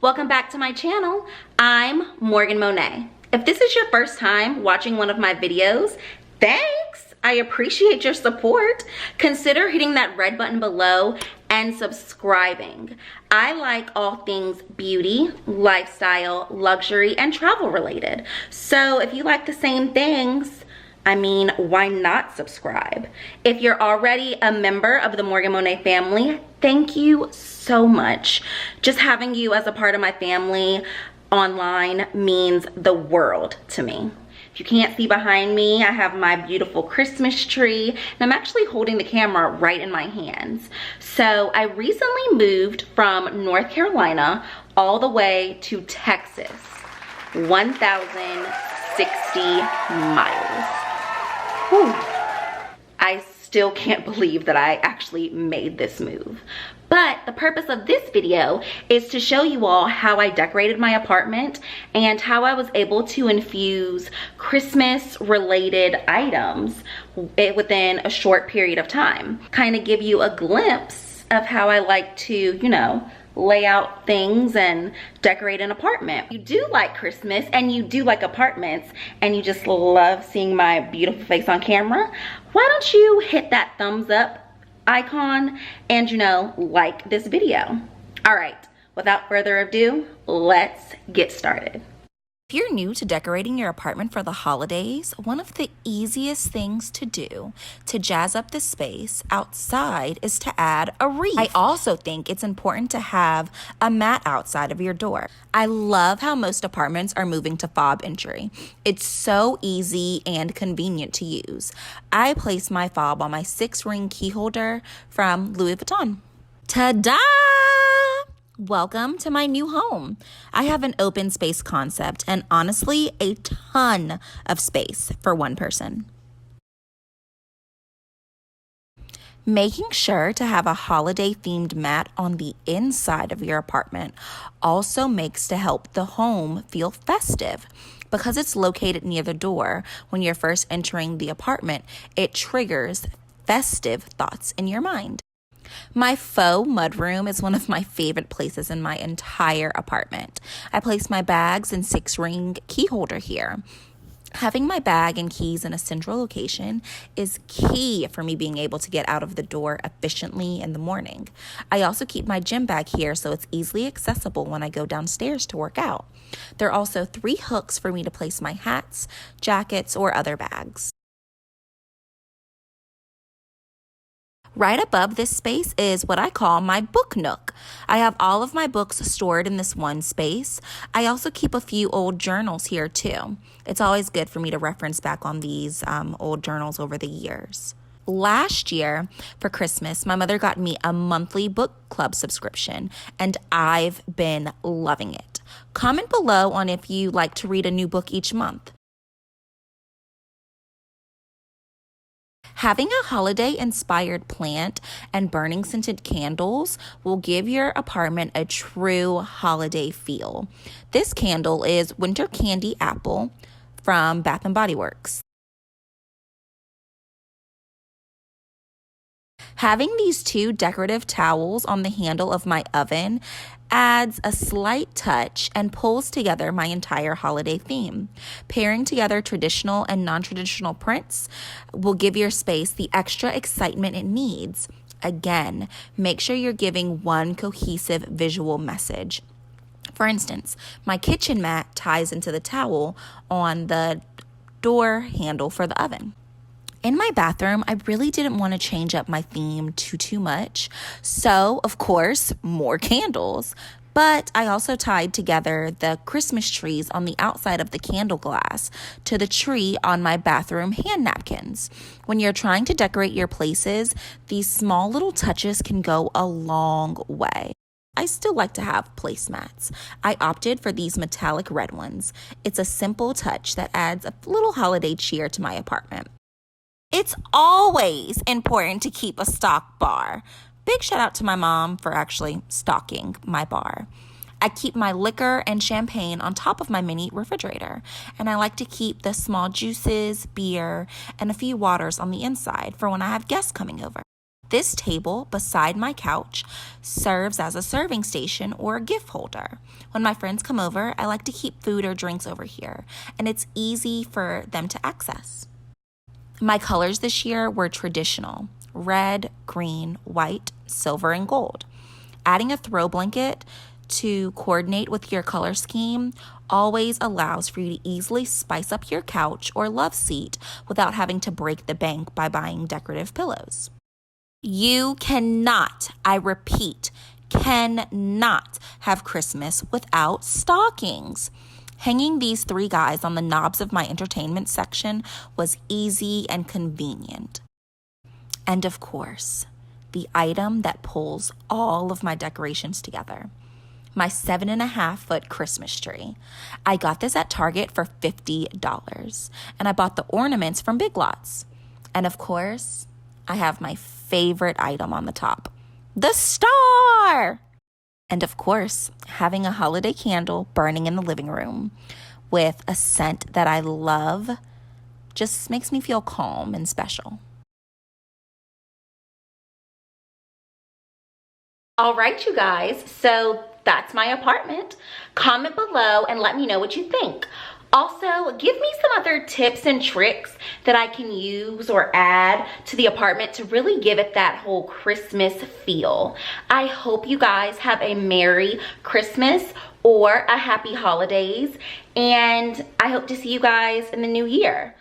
Welcome back to my channel. I'm Morgan Monet. If this is your first time watching one of my videos, thanks. I appreciate your support. Consider hitting that red button below and subscribing. I like all things beauty, lifestyle, luxury, and travel related. So if you like the same things, why not subscribe? If you're already a member of the Morgan Monet family, thank you so much. Just having you as a part of my family online means the world to me. If you can't see behind me, I have my beautiful Christmas tree, and I'm actually holding the camera right in my hands. So I recently moved from North Carolina all the way to Texas, 1,060 miles. Whew. I still can't believe that I actually made this move. But the purpose of this video is to show you all how I decorated my apartment and how I was able to infuse Christmas related items within a short period of time. Kind of give you a glimpse of how I like to, lay out things and decorate an apartment. You do like Christmas and you do like apartments and you just love seeing my beautiful face on camera, why don't you hit that thumbs up icon and like this video. All right, without further ado, let's get started. If you're new to decorating your apartment for the holidays, one of the easiest things to do to jazz up the space outside is to add a wreath. I also think it's important to have a mat outside of your door. I love how most apartments are moving to fob entry. It's so easy and convenient to use. I place my fob on my 6-ring key holder from Louis Vuitton. Ta-da! Welcome to my new home. I have an open space concept and honestly a ton of space for one person. Making sure to have a holiday themed mat on the inside of your apartment also makes to help the home feel festive. Because it's located near the door, when you're first entering the apartment, it triggers festive thoughts in your mind. My faux mudroom is one of my favorite places in my entire apartment. I place my bags and 6-ring key holder here. Having my bag and keys in a central location is key for me being able to get out of the door efficiently in the morning. I also keep my gym bag here so it's easily accessible when I go downstairs to work out. There are also 3 hooks for me to place my hats, jackets, or other bags. Right above this space is what I call my book nook. I have all of my books stored in this one space. I also keep a few old journals here too. It's always good for me to reference back on these old journals over the years. Last year for Christmas, my mother got me a monthly book club subscription, and I've been loving it. Comment below on if you like to read a new book each month. Having a holiday-inspired plant and burning scented candles will give your apartment a true holiday feel. This candle is Winter Candy Apple from Bath & Body Works. Having these 2 decorative towels on the handle of my oven adds a slight touch and pulls together my entire holiday theme. Pairing together traditional and non-traditional prints will give your space the extra excitement it needs. Again, make sure you're giving one cohesive visual message. For instance, my kitchen mat ties into the towel on the door handle for the oven. In my bathroom, I really didn't want to change up my theme too much. So, of course, more candles. But I also tied together the Christmas trees on the outside of the candle glass to the tree on my bathroom hand napkins. When you're trying to decorate your places, these small little touches can go a long way. I still like to have placemats. I opted for these metallic red ones. It's a simple touch that adds a little holiday cheer to my apartment. It's always important to keep a stock bar. Big shout out to my mom for actually stocking my bar. I keep my liquor and champagne on top of my mini refrigerator, and I like to keep the small juices, beer, and a few waters on the inside for when I have guests coming over. This table beside my couch serves as a serving station or a gift holder. When my friends come over, I like to keep food or drinks over here, and it's easy for them to access. My colors this year were traditional: red, green, white, silver, and gold. Adding a throw blanket to coordinate with your color scheme always allows for you to easily spice up your couch or love seat without having to break the bank by buying decorative pillows. You cannot, I repeat, cannot have Christmas without stockings. Hanging these 3 guys on the knobs of my entertainment section was easy and convenient. And of course, the item that pulls all of my decorations together: my 7.5-foot Christmas tree. I got this at Target for $50, and I bought the ornaments from Big Lots. And of course, I have my favorite item on the top: the star! And of course, having a holiday candle burning in the living room with a scent that I love just makes me feel calm and special. All right, you guys, so that's my apartment. Comment below and let me know what you think. Also, give me some other tips and tricks that I can use or add to the apartment to really give it that whole Christmas feel. I hope you guys have a Merry Christmas or a Happy Holidays, and I hope to see you guys in the new year.